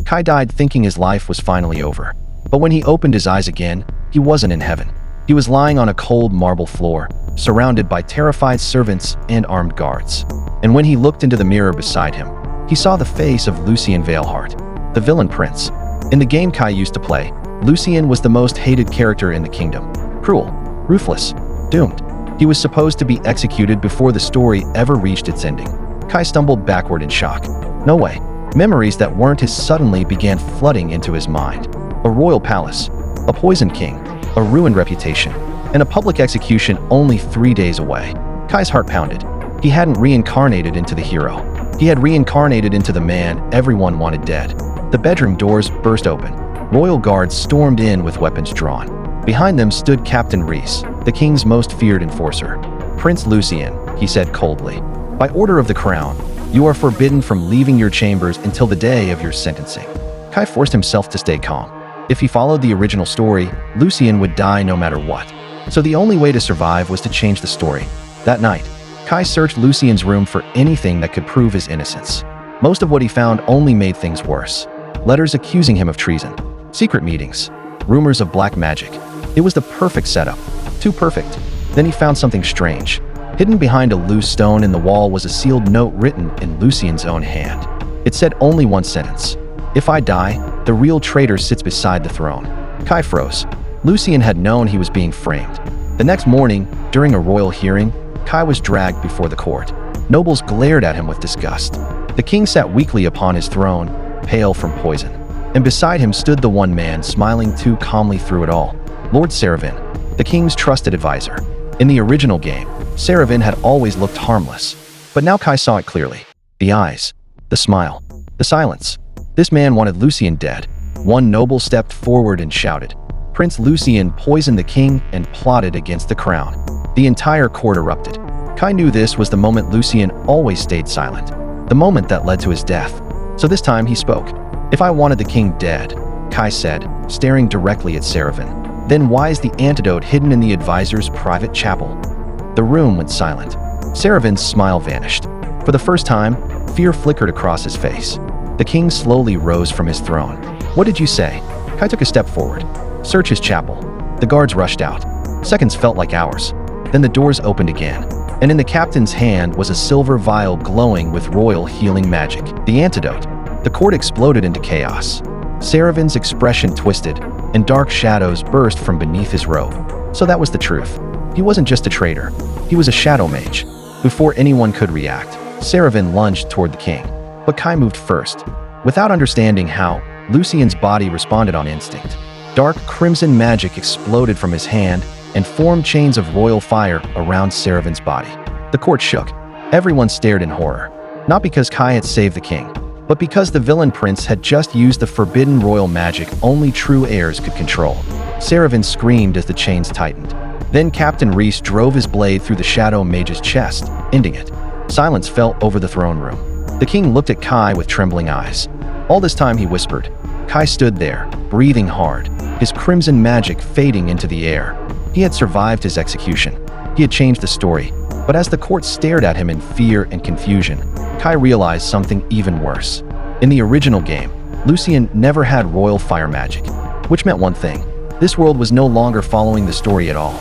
Kai died thinking his life was finally over. But when he opened his eyes again, he wasn't in heaven. He was lying on a cold marble floor, surrounded by terrified servants and armed guards. And when he looked into the mirror beside him, he saw the face of Lucien Veilheart, the villain prince. In the game Kai used to play, Lucien was the most hated character in the kingdom. Cruel, ruthless, doomed. He was supposed to be executed before the story ever reached its ending. Kai stumbled backward in shock. No way. Memories that weren't his suddenly began flooding into his mind. A royal palace, a poisoned king, a ruined reputation, and a public execution only 3 days away. Kai's heart pounded. He hadn't reincarnated into the hero. He had reincarnated into the man everyone wanted dead. The bedroom doors burst open. Royal guards stormed in with weapons drawn. Behind them stood Captain Rhys, the king's most feared enforcer. "Prince Lucien," he said coldly, "by order of the crown, you are forbidden from leaving your chambers until the day of your sentencing." Kai forced himself to stay calm. If he followed the original story, Lucien would die no matter what. So the only way to survive was to change the story. That night, Kai searched Lucien's room for anything that could prove his innocence. Most of what he found only made things worse. Letters accusing him of treason, secret meetings, rumors of black magic. It was the perfect setup. Too perfect. Then he found something strange. Hidden behind a loose stone in the wall was a sealed note written in Lucien's own hand. It said only one sentence. "If I die, the real traitor sits beside the throne." Kai froze. Lucien had known he was being framed. The next morning, during a royal hearing, Kai was dragged before the court. Nobles glared at him with disgust. The king sat weakly upon his throne, pale from poison. And beside him stood the one man smiling too calmly through it all, Lord Seravin, the king's trusted advisor. In the original game, Seravin had always looked harmless. But now Kai saw it clearly. The eyes, the smile, the silence. This man wanted Lucien dead. One noble stepped forward and shouted, "Prince Lucien poisoned the king and plotted against the crown." The entire court erupted. Kai knew this was the moment Lucien always stayed silent, the moment that led to his death. So this time he spoke. "If I wanted the king dead," Kai said, staring directly at Seravin, "then why is the antidote hidden in the advisor's private chapel?" The room went silent. Seravin's smile vanished. For the first time, fear flickered across his face. The king slowly rose from his throne. "What did you say?" Kai took a step forward. "Search his chapel." The guards rushed out. Seconds felt like hours. Then the doors opened again, and in the captain's hand was a silver vial glowing with royal healing magic. The antidote. The court exploded into chaos. Seravin's expression twisted, and dark shadows burst from beneath his robe. So that was the truth. He wasn't just a traitor. He was a shadow mage. Before anyone could react, Seravin lunged toward the king. But Kai moved first. Without understanding how, Lucien's body responded on instinct. Dark crimson magic exploded from his hand and formed chains of royal fire around Seravin's body. The court shook. Everyone stared in horror. Not because Kai had saved the king, but because the villain prince had just used the forbidden royal magic only true heirs could control. Seravin screamed as the chains tightened. Then Captain Rhys drove his blade through the shadow mage's chest, ending it. Silence fell over the throne room. The king looked at Kai with trembling eyes. All this time he whispered. Kai stood there, breathing hard, his crimson magic fading into the air. He had survived his execution. He had changed the story. But as the court stared at him in fear and confusion, Kai realized something even worse. In the original game, Lucien never had royal fire magic, which meant one thing. This world was no longer following the story at all.